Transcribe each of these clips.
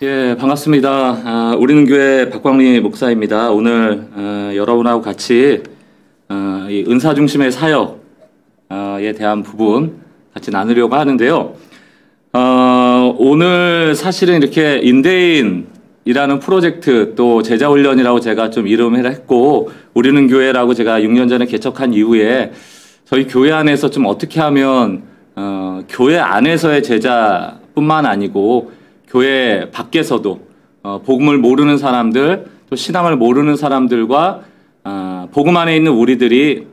예, 반갑습니다. 우리는 교회 박광리 목사입니다. 오늘 여러분하고 같이 이 은사 중심의 사역에 대한 부분 같이 나누려고 하는데요. 오늘 사실은 이렇게 인대인이라는 프로젝트 또 제자훈련이라고 제가 좀 이름을 했고, 우리는 교회라고 제가 6년 전에 개척한 이후에 저희 교회 안에서 좀 어떻게 하면 교회 안에서의 제자뿐만 아니고 교회 밖에서도 복음을 모르는 사람들, 또 신앙을 모르는 사람들과 복음 안에 있는 우리들이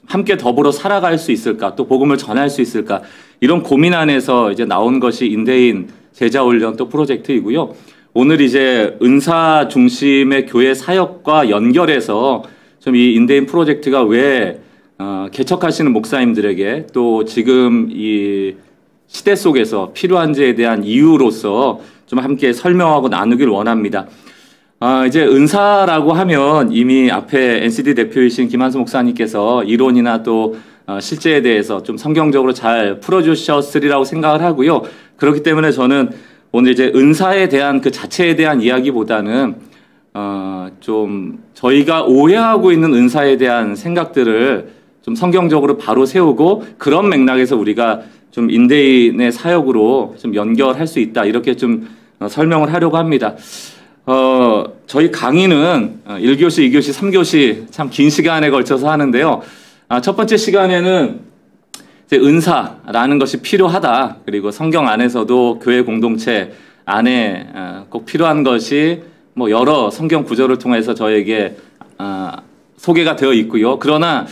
함께 더불어 살아갈 수 있을까, 또 복음을 전할 수 있을까, 이런 고민 안에서 이제 나온 것이 인대인 제자훈련 또 프로젝트이고요. 오늘 이제 은사 중심의 교회 사역과 연결해서 좀 이 인대인 프로젝트가 왜 개척하시는 목사님들에게 또 지금 이 시대 속에서 필요한지에 대한 이유로서 좀 함께 설명하고 나누길 원합니다. 이제 은사라고 하면 이미 앞에 NCD 대표이신 김한수 목사님께서 이론이나 또 실제에 대해서 좀 성경적으로 잘 풀어주셨으리라고 생각을 하고요. 그렇기 때문에 저는 오늘 이제 은사에 대한 그 자체에 대한 이야기보다는 좀 저희가 오해하고 있는 은사에 대한 생각들을 좀 성경적으로 바로 세우고, 그런 맥락에서 우리가 좀 인대인의 사역으로 좀 연결할 수 있다, 이렇게 좀 설명을 하려고 합니다. 저희 강의는 1교시, 2교시, 3교시 참 긴 시간에 걸쳐서 하는데요. 첫 번째 시간에는 이제 은사라는 것이 필요하다, 그리고 성경 안에서도 교회 공동체 안에 꼭 필요한 것이 뭐 여러 성경 구절을 통해서 저에게 소개가 되어 있고요. 그러나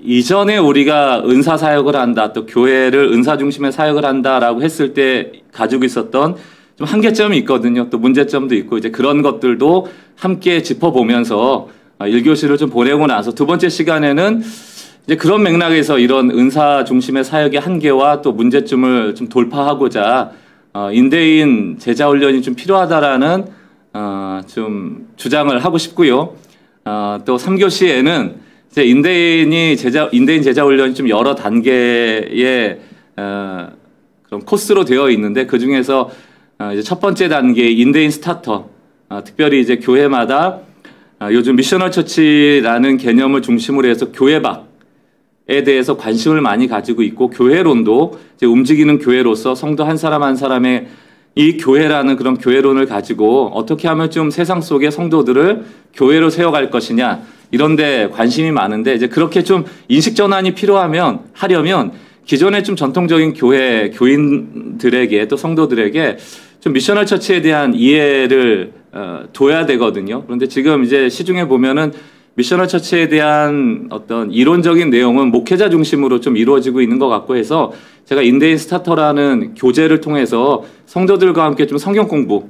이전에 우리가 은사 사역을 한다, 또 교회를 은사 중심의 사역을 한다라고 했을 때 가지고 있었던 좀 한계점이 있거든요. 또 문제점도 있고, 이제 그런 것들도 함께 짚어보면서 1교시를 좀 보내고 나서 두 번째 시간에는 이제 그런 맥락에서 이런 은사 중심의 사역의 한계와 또 문제점을 좀 돌파하고자 인대인 제자훈련이 좀 필요하다라는 좀 주장을 하고 싶고요. 또 3교시에는 이제 인대인 제자훈련이 좀 여러 단계의 그런 코스로 되어 있는데, 그 중에서 이제 첫 번째 단계 인대인 스타터, 특별히 이제 교회마다 요즘 미셔널 처치라는 개념을 중심으로 해서 교회 밖에 대해서 관심을 많이 가지고 있고, 교회론도 이제 움직이는 교회로서 성도 한 사람 한 사람의 이 교회라는 그런 교회론을 가지고 어떻게 하면 좀 세상 속의 성도들을 교회로 세워갈 것이냐, 이런데 관심이 많은데, 이제 그렇게 좀 인식 전환이 하려면 기존의 좀 전통적인 교인들에게 또 성도들에게 좀 미셔널 처치에 대한 이해를 둬야 되거든요. 그런데 지금 이제 시중에 보면은 미셔널 처치에 대한 어떤 이론적인 내용은 목회자 중심으로 좀 이루어지고 있는 것 같고 해서, 제가 인대인 스타터라는 교재를 통해서 성도들과 함께 좀 성경 공부,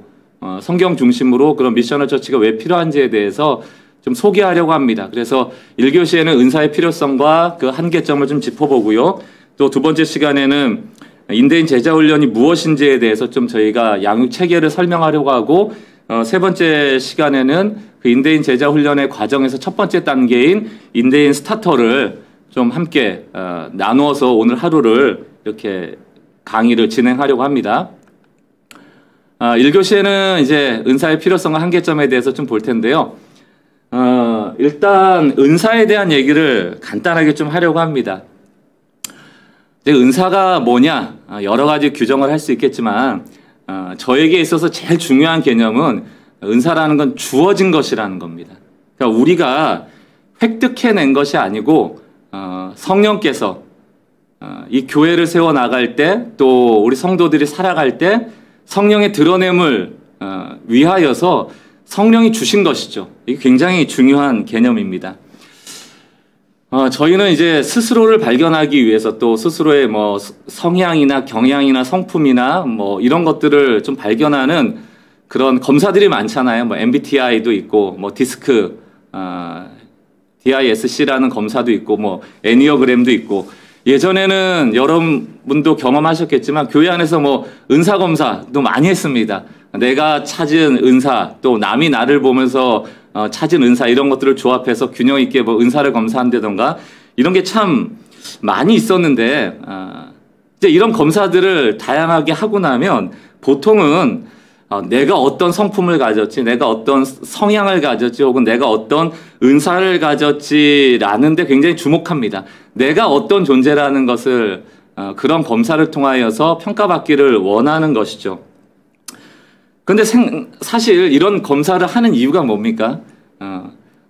성경 중심으로 그런 미셔널 처치가 왜 필요한지에 대해서 좀 소개하려고 합니다. 그래서 1교시에는 은사의 필요성과 그 한계점을 좀 짚어보고요. 또 두 번째 시간에는 인대인 제자훈련이 무엇인지에 대해서 좀 저희가 양육 체계를 설명하려고 하고, 세 번째 시간에는 그 인대인 제자훈련의 과정에서 첫 번째 단계인 인대인 스타터를 좀 함께 나누어서 오늘 하루를 이렇게 강의를 진행하려고 합니다. 1교시에는 이제 은사의 필요성과 한계점에 대해서 좀 볼 텐데요. 일단 은사에 대한 얘기를 간단하게 좀 하려고 합니다. 이제 은사가 뭐냐, 여러 가지 규정을 할 수 있겠지만 저에게 있어서 제일 중요한 개념은 은사라는 건 주어진 것이라는 겁니다. 그러니까 우리가 획득해낸 것이 아니고 성령께서 이 교회를 세워나갈 때, 또 우리 성도들이 살아갈 때 성령의 드러냄을 위하여서 성령이 주신 것이죠. 이게 굉장히 중요한 개념입니다. 저희는 이제 스스로를 발견하기 위해서 또 스스로의 뭐 성향이나 경향이나 성품이나 뭐 이런 것들을 좀 발견하는 그런 검사들이 많잖아요. 뭐 MBTI도 있고, 뭐 디스크, DISC라는 검사도 있고, 뭐 애니어그램도 있고, 예전에는 여러분도 경험하셨겠지만 교회 안에서 뭐 은사 검사도 많이 했습니다. 내가 찾은 은사, 또 남이 나를 보면서 찾은 은사, 이런 것들을 조합해서 균형 있게 뭐 은사를 검사한다던가 이런 게 참 많이 있었는데, 이제 이런 검사들을 다양하게 하고 나면 보통은 내가 어떤 성품을 가졌지, 내가 어떤 성향을 가졌지, 혹은 내가 어떤 은사를 가졌지라는 데 굉장히 주목합니다. 내가 어떤 존재라는 것을 그런 검사를 통하여서 평가받기를 원하는 것이죠. 근데 사실 이런 검사를 하는 이유가 뭡니까?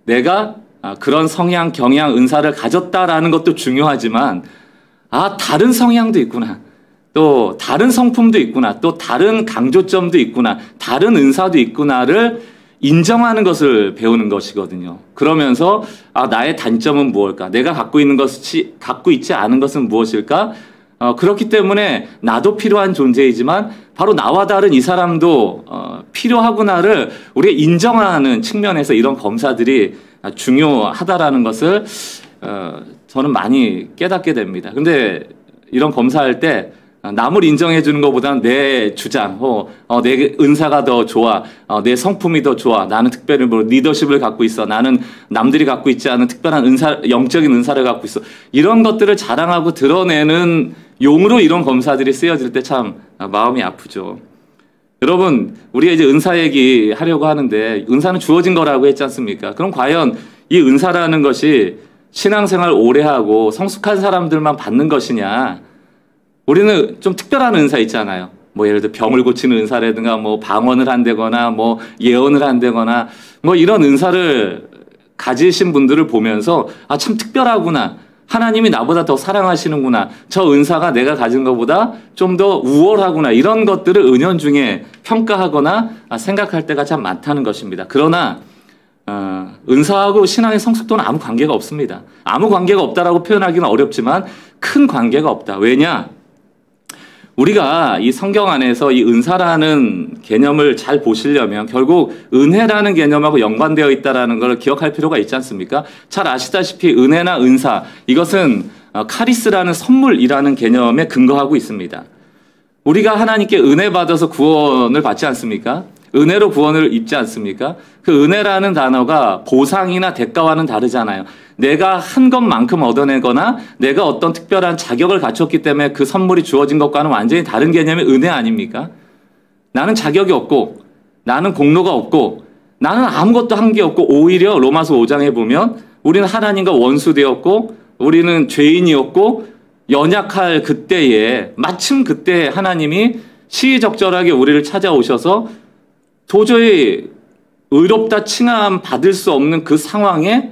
내가 그런 성향, 경향, 은사를 가졌다라는 것도 중요하지만 다른 성향도 있구나. 또 다른 성품도 있구나. 또 다른 강조점도 있구나. 다른 은사도 있구나를 인정하는 것을 배우는 것이거든요. 그러면서 나의 단점은 무엇일까? 내가 갖고 있는 것이 갖고 있지 않은 것은 무엇일까? 그렇기 때문에 나도 필요한 존재이지만 바로 나와 다른 이 사람도 필요하구나를 우리가 인정하는 측면에서 이런 검사들이 중요하다라는 것을 저는 많이 깨닫게 됩니다. 근데 이런 검사할 때 남을 인정해 주는 것보다는 내 주장, 내 은사가 더 좋아, 내 성품이 더 좋아, 나는 특별히 리더십을 갖고 있어, 나는 남들이 갖고 있지 않은 특별한 은사, 영적인 은사를 갖고 있어, 이런 것들을 자랑하고 드러내는 용으로 이런 검사들이 쓰여질 때 참 마음이 아프죠. 여러분, 우리가 이제 은사 얘기 하려고 하는데 은사는 주어진 거라고 했지 않습니까? 그럼 과연 이 은사라는 것이 신앙생활 오래 하고 성숙한 사람들만 받는 것이냐? 우리는 좀 특별한 은사 있잖아요. 예를 들어 병을 고치는 은사라든가 방언을 한다거나 예언을 한다거나 이런 은사를 가지신 분들을 보면서 참 특별하구나. 하나님이 나보다 더 사랑하시는구나. 저 은사가 내가 가진 것보다 좀 더 우월하구나. 이런 것들을 은연중에 평가하거나 생각할 때가 참 많다는 것입니다. 그러나 은사하고 신앙의 성숙도는 아무 관계가 없습니다. 아무 관계가 없다라고 표현하기는 어렵지만 큰 관계가 없다. 왜냐? 우리가 이 성경 안에서 이 은사라는 개념을 잘 보시려면 결국 은혜라는 개념하고 연관되어 있다는 걸 기억할 필요가 있지 않습니까? 잘 아시다시피 은혜나 은사, 이것은 카리스라는 선물이라는 개념에 근거하고 있습니다. 우리가 하나님께 은혜 받아서 구원을 받지 않습니까? 은혜로 구원을 입지 않습니까? 그 은혜라는 단어가 보상이나 대가와는 다르잖아요. 내가 한 것만큼 얻어내거나 내가 어떤 특별한 자격을 갖췄기 때문에 그 선물이 주어진 것과는 완전히 다른 개념의 은혜 아닙니까? 나는 자격이 없고 나는 공로가 없고 나는 아무것도 한 게 없고 오히려 로마서 5장에 보면 우리는 하나님과 원수되었고 우리는 죄인이었고 연약할 그때에 마침 그때 하나님이 시의적절하게 우리를 찾아오셔서 도저히 의롭다 칭함 받을 수 없는 그 상황에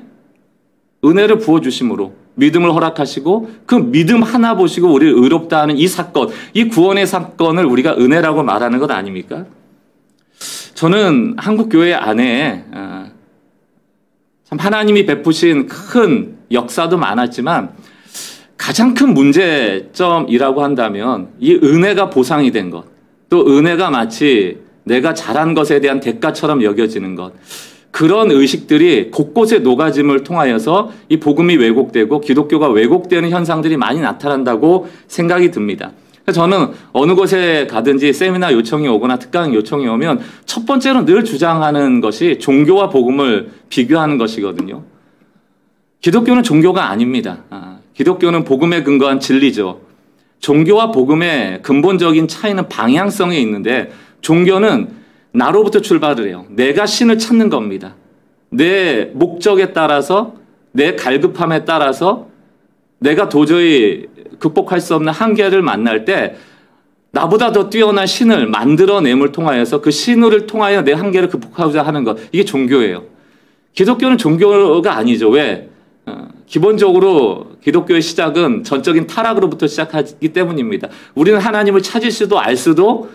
은혜를 부어주심으로 믿음을 허락하시고 그 믿음 하나 보시고 우리를 의롭다 하는 이 사건, 이 구원의 사건을 우리가 은혜라고 말하는 것 아닙니까? 저는 한국교회 안에 참 하나님이 베푸신 큰 역사도 많았지만 가장 큰 문제점이라고 한다면 이 은혜가 보상이 된 것, 또 은혜가 마치 내가 잘한 것에 대한 대가처럼 여겨지는 것, 그런 의식들이 곳곳에 녹아짐을 통하여서 이 복음이 왜곡되고 기독교가 왜곡되는 현상들이 많이 나타난다고 생각이 듭니다. 그래서 저는 어느 곳에 가든지 세미나 요청이 오거나 특강 요청이 오면 첫 번째로 늘 주장하는 것이 종교와 복음을 비교하는 것이거든요. 기독교는 종교가 아닙니다. 기독교는 복음에 근거한 진리죠. 종교와 복음의 근본적인 차이는 방향성에 있는데 종교는 나로부터 출발을 해요. 내가 신을 찾는 겁니다. 내 목적에 따라서, 내 갈급함에 따라서 내가 도저히 극복할 수 없는 한계를 만날 때 나보다 더 뛰어난 신을 만들어냄을 통하여서 그 신을 통하여 내 한계를 극복하고자 하는 것, 이게 종교예요. 기독교는 종교가 아니죠. 왜? 기본적으로 기독교의 시작은 전적인 타락으로부터 시작하기 때문입니다. 우리는 하나님을 찾을 수도 알 수도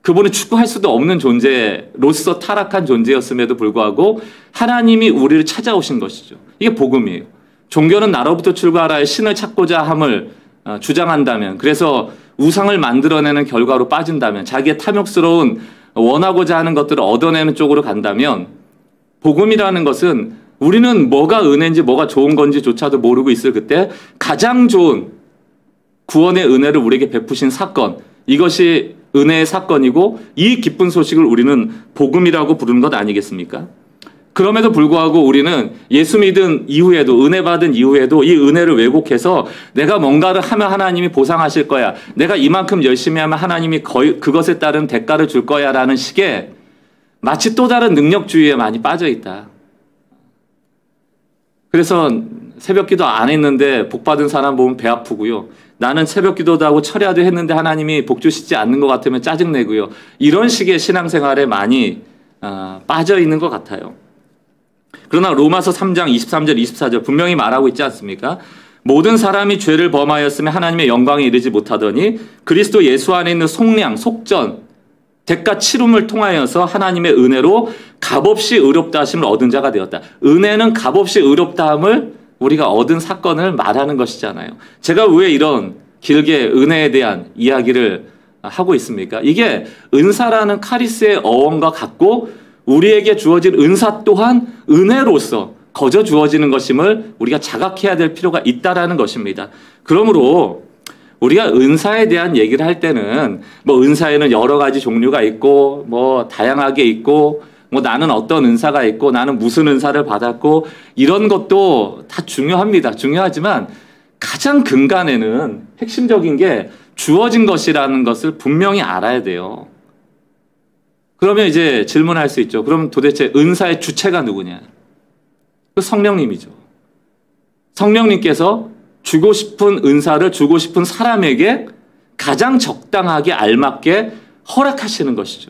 그분을 축구할 수도 없는 존재로서 타락한 존재였음에도 불구하고 하나님이 우리를 찾아오신 것이죠. 이게 복음이에요. 종교는 나로부터 출발하여 신을 찾고자 함을 주장한다면, 그래서 우상을 만들어내는 결과로 빠진다면, 자기의 탐욕스러운 원하고자 하는 것들을 얻어내는 쪽으로 간다면, 복음이라는 것은 우리는 뭐가 은혜인지 뭐가 좋은 건지조차도 모르고 있을 그때 가장 좋은 구원의 은혜를 우리에게 베푸신 사건, 이것이 은혜의 사건이고 이 기쁜 소식을 우리는 복음이라고 부르는 것 아니겠습니까? 그럼에도 불구하고 우리는 예수 믿은 이후에도, 은혜 받은 이후에도 이 은혜를 왜곡해서 내가 뭔가를 하면 하나님이 보상하실 거야, 내가 이만큼 열심히 하면 하나님이 그것에 따른 대가를 줄 거야 라는 식의 마치 또 다른 능력주의에 많이 빠져 있다. 그래서 새벽기도 안 했는데 복 받은 사람 보면 배 아프고요. 나는 새벽기도도 하고 철야도 했는데 하나님이 복 주시지 않는 것 같으면 짜증내고요. 이런 식의 신앙생활에 많이 빠져 있는 것 같아요. 그러나 로마서 3장 23절 24절 분명히 말하고 있지 않습니까? 모든 사람이 죄를 범하였으면 하나님의 영광에 이르지 못하더니 그리스도 예수 안에 있는 속량, 속전, 대가 치름을 통하여서 하나님의 은혜로 값없이 의롭다 하심을 얻은 자가 되었다. 은혜는 값없이 의롭다함을 우리가 얻은 사건을 말하는 것이잖아요. 제가 왜 이런 길게 은혜에 대한 이야기를 하고 있습니까? 이게 은사라는 카리스의 어원과 같고 우리에게 주어진 은사 또한 은혜로서 거저 주어지는 것임을 우리가 자각해야 될 필요가 있다라는 것입니다. 그러므로 우리가 은사에 대한 얘기를 할 때는 뭐 은사에는 여러 가지 종류가 있고 뭐 다양하게 있고 뭐 나는 어떤 은사가 있고 나는 무슨 은사를 받았고 이런 것도 다 중요합니다. 중요하지만 가장 근간에는 핵심적인 게 주어진 것이라는 것을 분명히 알아야 돼요. 그러면 이제 질문할 수 있죠. 그럼 도대체 은사의 주체가 누구냐? 그 성령님이죠. 성령님께서 주고 싶은 은사를 주고 싶은 사람에게 가장 적당하게 알맞게 허락하시는 것이죠.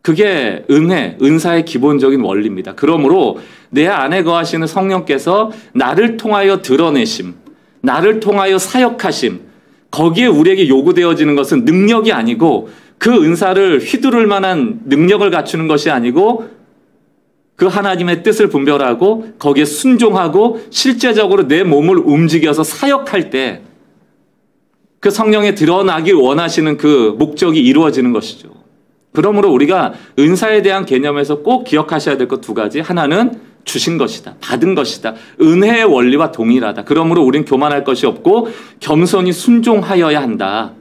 그게 은사의 기본적인 원리입니다. 그러므로 내 안에 거하시는 성령께서 나를 통하여 드러내심, 나를 통하여 사역하심, 거기에 우리에게 요구되어지는 것은 능력이 아니고 그 은사를 휘두를 만한 능력을 갖추는 것이 아니고 그 하나님의 뜻을 분별하고 거기에 순종하고 실제적으로 내 몸을 움직여서 사역할 때 그 성령에 드러나길 원하시는 그 목적이 이루어지는 것이죠. 그러므로 우리가 은사에 대한 개념에서 꼭 기억하셔야 될 것 두 가지. 하나는 주신 것이다. 받은 것이다. 은혜의 원리와 동일하다. 그러므로 우린 교만할 것이 없고 겸손히 순종하여야 한다.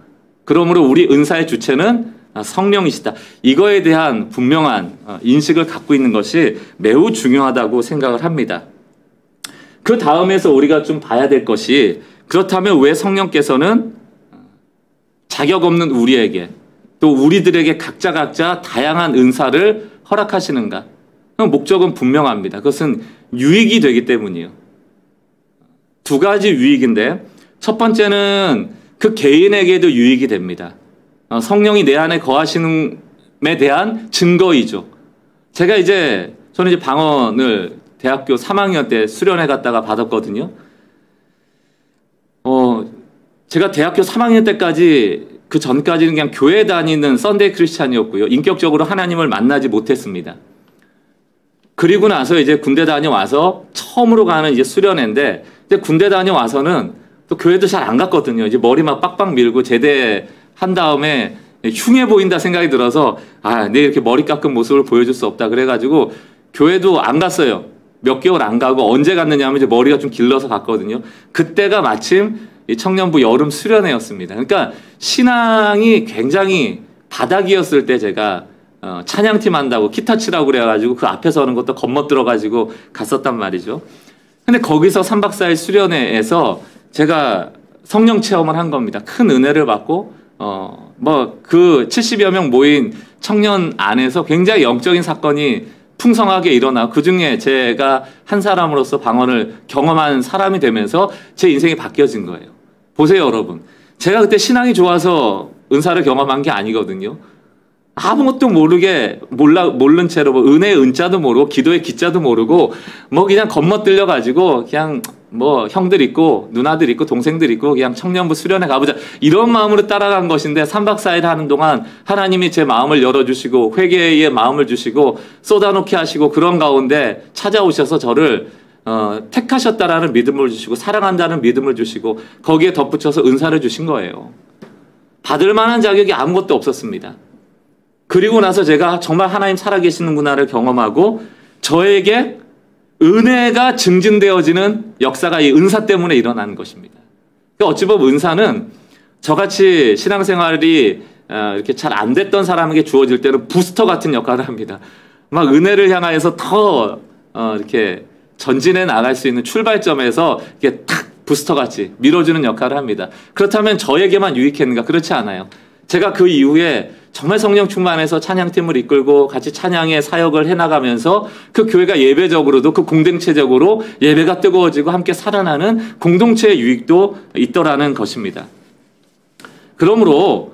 그러므로 우리 은사의 주체는 성령이시다. 이거에 대한 분명한 인식을 갖고 있는 것이 매우 중요하다고 생각을 합니다. 그 다음에서 우리가 좀 봐야 될 것이 그렇다면 왜 성령께서는 자격 없는 우리에게 또 우리들에게 각자 다양한 은사를 허락하시는가? 목적은 분명합니다. 그것은 유익이 되기 때문이에요. 두 가지 유익인데 첫 번째는 그 개인에게도 유익이 됩니다. 성령이 내 안에 거하시는에 대한 증거이죠. 저는 이제 방언을 대학교 3학년 때 수련회 갔다가 받았거든요. 제가 대학교 3학년 때까지 그 전까지는 그냥 교회 다니는 썬데이 크리스찬이었고요. 인격적으로 하나님을 만나지 못했습니다. 그리고 나서 이제 군대 다녀와서 처음으로 가는 이제 수련회인데 이제 군대 다녀와서는 또 교회도 잘 안 갔거든요. 이제 머리 막 빡빡 밀고 제대한 다음에 흉해 보인다 생각이 들어서 내 이렇게 머리 깎은 모습을 보여줄 수 없다 그래가지고 교회도 안 갔어요. 몇 개월 안 가고 언제 갔느냐 하면 이제 머리가 좀 길러서 갔거든요. 그때가 마침 이 청년부 여름 수련회였습니다. 그러니까 신앙이 굉장히 바닥이었을 때 제가 찬양팀 한다고 기타 치라고 그래가지고 그 앞에 서는 것도 겁먹들어가지고 갔었단 말이죠. 근데 거기서 3박 4일 수련회에서 제가 성령 체험을 한 겁니다. 큰 은혜를 받고 그 70여 명 모인 청년 안에서 굉장히 영적인 사건이 풍성하게 일어나 그 중에 제가 한 사람으로서 방언을 경험한 사람이 되면서 제 인생이 바뀌어진 거예요. 보세요, 여러분. 제가 그때 신앙이 좋아서 은사를 경험한 게 아니거든요. 아무것도 모른 채로 은혜의 은자도 모르고 기도의 기자도 모르고 그냥 겉멋들려 가지고 그냥 형들 있고 누나들 있고 동생들 있고 그냥 청년부 수련회 가보자 이런 마음으로 따라간 것인데 3박 4일 하는 동안 하나님이 제 마음을 열어주시고 회개의 마음을 주시고 쏟아놓게 하시고 그런 가운데 찾아오셔서 저를 택하셨다라는 믿음을 주시고 사랑한다는 믿음을 주시고 거기에 덧붙여서 은사를 주신 거예요. 받을 만한 자격이 아무것도 없었습니다. 그리고 나서 제가 정말 하나님 살아계시는구나를 경험하고 저에게 은혜가 증진되어지는 역사가 이 은사 때문에 일어나는 것입니다. 그러니까 어찌 보면 은사는 저같이 신앙생활이 이렇게 잘 안 됐던 사람에게 주어질 때는 부스터 같은 역할을 합니다. 막 은혜를 향하여서 더 이렇게 전진해 나갈 수 있는 출발점에서 이렇게 탁 부스터같이 밀어주는 역할을 합니다. 그렇다면 저에게만 유익했는가? 그렇지 않아요. 제가 그 이후에 정말 성령 충만해서 찬양팀을 이끌고 같이 찬양의 사역을 해나가면서 그 교회가 예배적으로도 그 공동체적으로 예배가 뜨거워지고 함께 살아나는 공동체의 유익도 있더라는 것입니다. 그러므로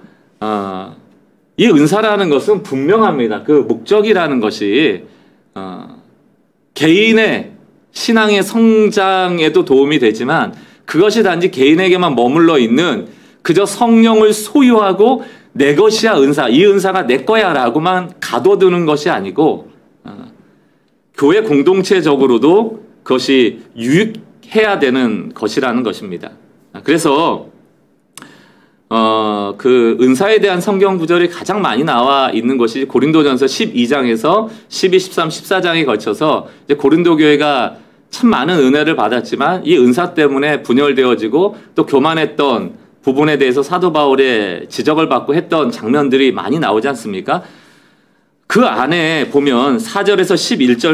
이 은사라는 것은 분명합니다. 그 목적이라는 것이 개인의 신앙의 성장에도 도움이 되지만 그것이 단지 개인에게만 머물러 있는 그저 성령을 소유하고 내 것이야 은사, 이 은사가 내 거야 라고만 가둬두는 것이 아니고 교회 공동체적으로도 그것이 유익해야 되는 것이라는 것입니다. 그래서 그 은사에 대한 성경 구절이 가장 많이 나와 있는 것이 고린도전서 12장에서 12, 13, 14장에 걸쳐서 이제 고린도 교회가 참 많은 은혜를 받았지만 이 은사 때문에 분열되어지고 또 교만했던 부분에 대해서 사도 바울의 지적을 받고 했던 장면들이 많이 나오지 않습니까? 그 안에 보면 4절에서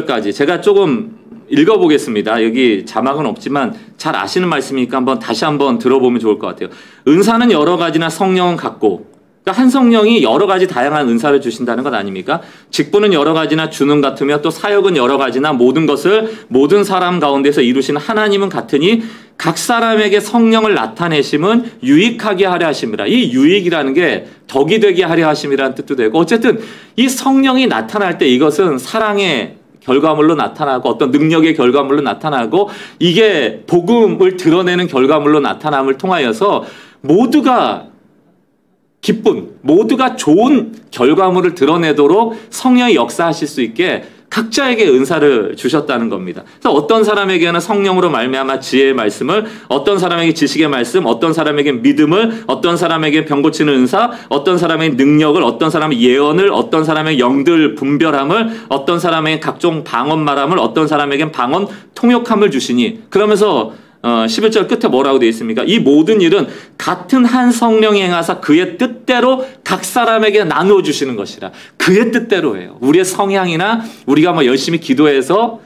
11절까지 제가 조금 읽어보겠습니다. 여기 자막은 없지만 잘 아시는 말씀이니까 다시 한번 들어보면 좋을 것 같아요. 은사는 여러 가지나 성령은 같고, 그러니까 한 성령이 여러 가지 다양한 은사를 주신다는 것 아닙니까? 직분은 여러 가지나 주는 같으며 또 사역은 여러 가지나 모든 것을 모든 사람 가운데서 이루시는 하나님은 같으니 각 사람에게 성령을 나타내심은 유익하게 하려 하심이라. 이 유익이라는 게 덕이 되게 하려 하심이라는 뜻도 되고, 어쨌든 이 성령이 나타날 때 이것은 사랑의 결과물로 나타나고 어떤 능력의 결과물로 나타나고 이게 복음을 드러내는 결과물로 나타남을 통하여서 모두가 기쁜, 모두가 좋은 결과물을 드러내도록 성령이 역사하실 수 있게 각자에게 은사를 주셨다는 겁니다. 그래서 어떤 사람에게는 성령으로 말미암아 지혜의 말씀을, 어떤 사람에게 지식의 말씀, 어떤 사람에게 믿음을, 어떤 사람에게 병 고치는 은사, 어떤 사람에게 능력을, 어떤 사람에게 예언을, 어떤 사람에게 영들 분별함을, 어떤 사람에게 각종 방언 말함을, 어떤 사람에게 방언 통역함을 주시니, 그러면서 11절 끝에 뭐라고 되어 있습니까? 이 모든 일은 같은 한 성령이 행하사 그의 뜻대로 각 사람에게 나누어 주시는 것이라. 그의 뜻대로예요. 우리의 성향이나 우리가 열심히 기도해서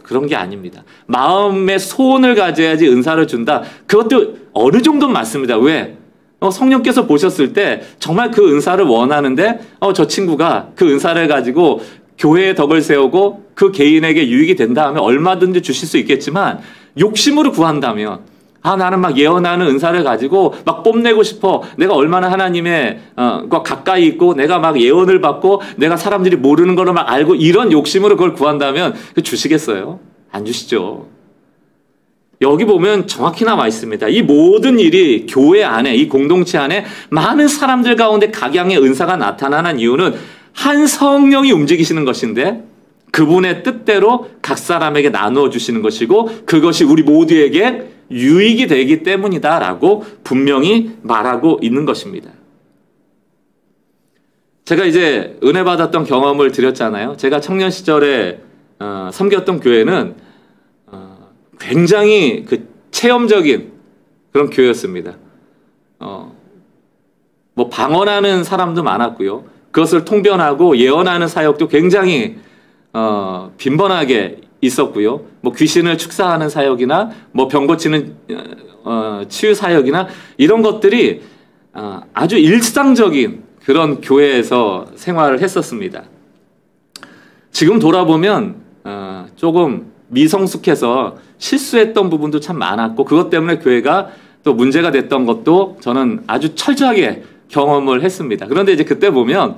그런 게 아닙니다. 마음의 소원을 가져야지 은사를 준다. 그것도 어느 정도는 맞습니다. 왜? 성령께서 보셨을 때 정말 그 은사를 원하는데 저 친구가 그 은사를 가지고 교회의 덕을 세우고 그 개인에게 유익이 된다 하면 얼마든지 주실 수 있겠지만 욕심으로 구한다면 나는 막 예언하는 은사를 가지고 막 뽐내고 싶어. 내가 얼마나 하나님의 가까이 있고 내가 막 예언을 받고 내가 사람들이 모르는 거를 막 알고 이런 욕심으로 그걸 구한다면 주시겠어요? 안 주시죠. 여기 보면 정확히 나와 있습니다. 이 모든 일이 교회 안에, 이 공동체 안에 많은 사람들 가운데 각양의 은사가 나타나는 이유는 한 성령이 움직이시는 것인데 그분의 뜻대로 각 사람에게 나누어 주시는 것이고 그것이 우리 모두에게 유익이 되기 때문이다라고 분명히 말하고 있는 것입니다. 제가 이제 은혜 받았던 경험을 드렸잖아요. 제가 청년 시절에 섬겼던 교회는 굉장히 그 체험적인 그런 교회였습니다. 방언하는 사람도 많았고요. 그것을 통변하고 예언하는 사역도 굉장히 빈번하게 있었고요. 귀신을 축사하는 사역이나 병 고치는 치유 사역이나 이런 것들이 아주 일상적인 그런 교회에서 생활을 했었습니다. 지금 돌아보면 조금 미성숙해서 실수했던 부분도 참 많았고 그것 때문에 교회가 또 문제가 됐던 것도 저는 아주 철저하게 경험을 했습니다. 그런데 이제 그때 보면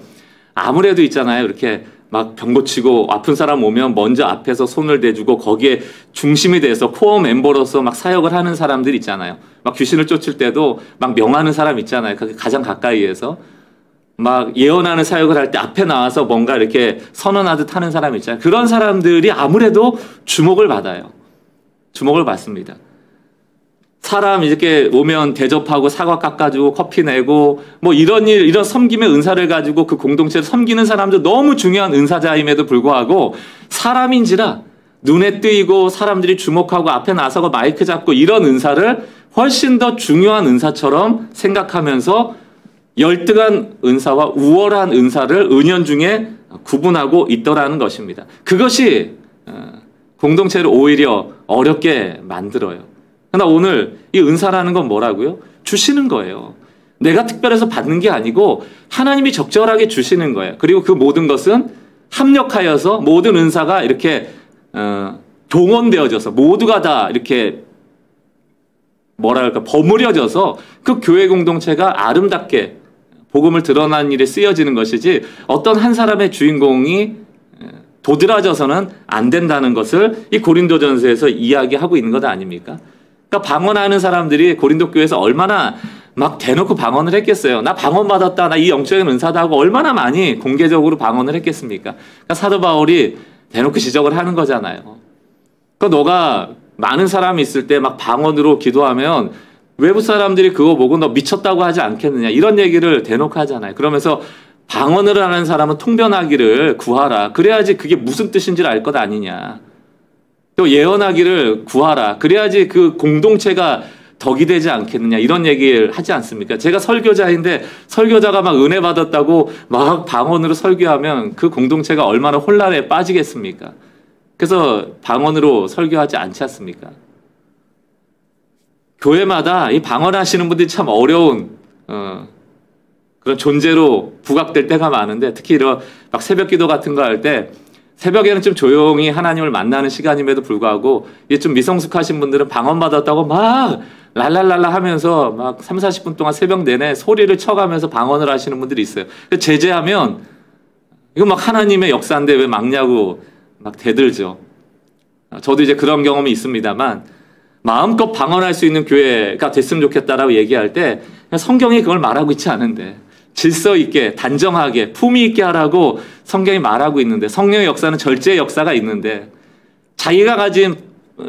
아무래도 있잖아요. 이렇게 막 병 고치고 아픈 사람 오면 먼저 앞에서 손을 대주고 거기에 중심이 돼서 코어 멤버로서 막 사역을 하는 사람들 있잖아요. 막 귀신을 쫓을 때도 막 명하는 사람 있잖아요. 가장 가까이에서 막 예언하는 사역을 할 때 앞에 나와서 뭔가 이렇게 선언하듯 하는 사람 있잖아요. 그런 사람들이 아무래도 주목을 받아요. 주목을 받습니다. 사람 이렇게 오면 대접하고 사과 깎아주고 커피 내고 이런 일, 이런 섬김의 은사를 가지고 그 공동체를 섬기는 사람도 너무 중요한 은사자임에도 불구하고 사람인지라 눈에 띄고 사람들이 주목하고 앞에 나서고 마이크 잡고 이런 은사를 훨씬 더 중요한 은사처럼 생각하면서 열등한 은사와 우월한 은사를 은연중에 구분하고 있더라는 것입니다. 그것이 공동체를 오히려 어렵게 만들어요. 그러나 오늘 이 은사라는 건 뭐라고요? 주시는 거예요. 내가 특별해서 받는 게 아니고 하나님이 적절하게 주시는 거예요. 그리고 그 모든 것은 합력하여서 모든 은사가 이렇게 동원되어져서 모두가 다 이렇게 버무려져서 그 교회 공동체가 아름답게 복음을 드러난 일에 쓰여지는 것이지 어떤 한 사람의 주인공이 도드라져서는 안 된다는 것을 이 고린도전서에서 이야기하고 있는 것 아닙니까? 그러니까 방언하는 사람들이 고린도 교회에서 얼마나 막 대놓고 방언을 했겠어요. 나 방언 받았다, 나 이 영적인 은사다 하고 얼마나 많이 공개적으로 방언을 했겠습니까? 그러니까 사도 바울이 대놓고 지적을 하는 거잖아요. 그러니까 너가 많은 사람이 있을 때 막 방언으로 기도하면 외부 사람들이 그거 보고 너 미쳤다고 하지 않겠느냐 이런 얘기를 대놓고 하잖아요. 그러면서 방언을 하는 사람은 통변하기를 구하라. 그래야지 그게 무슨 뜻인지를 알 것 아니냐. 또 예언하기를 구하라. 그래야지 그 공동체가 덕이 되지 않겠느냐 이런 얘기를 하지 않습니까? 제가 설교자인데 설교자가 막 은혜 받았다고 막 방언으로 설교하면 그 공동체가 얼마나 혼란에 빠지겠습니까? 그래서 방언으로 설교하지 않지 않습니까? 교회마다 이 방언하시는 분들이 참 어려운 그런 존재로 부각될 때가 많은데 특히 이런 막 새벽 기도 같은 거 할 때 새벽에는 좀 조용히 하나님을 만나는 시간임에도 불구하고 이게 좀 미성숙하신 분들은 방언 받았다고 막 랄랄랄라 하면서 막 3, 40분 동안 새벽 내내 소리를 쳐가면서 방언을 하시는 분들이 있어요. 제재하면 이거 막 하나님의 역사인데 왜 막냐고 막 대들죠. 저도 이제 그런 경험이 있습니다만 마음껏 방언할 수 있는 교회가 됐으면 좋겠다라고 얘기할 때 성경이 그걸 말하고 있지 않은데 질서 있게 단정하게 품위 있게 하라고 성경이 말하고 있는데 성령의 역사는 절제의 역사가 있는데 자기가 가진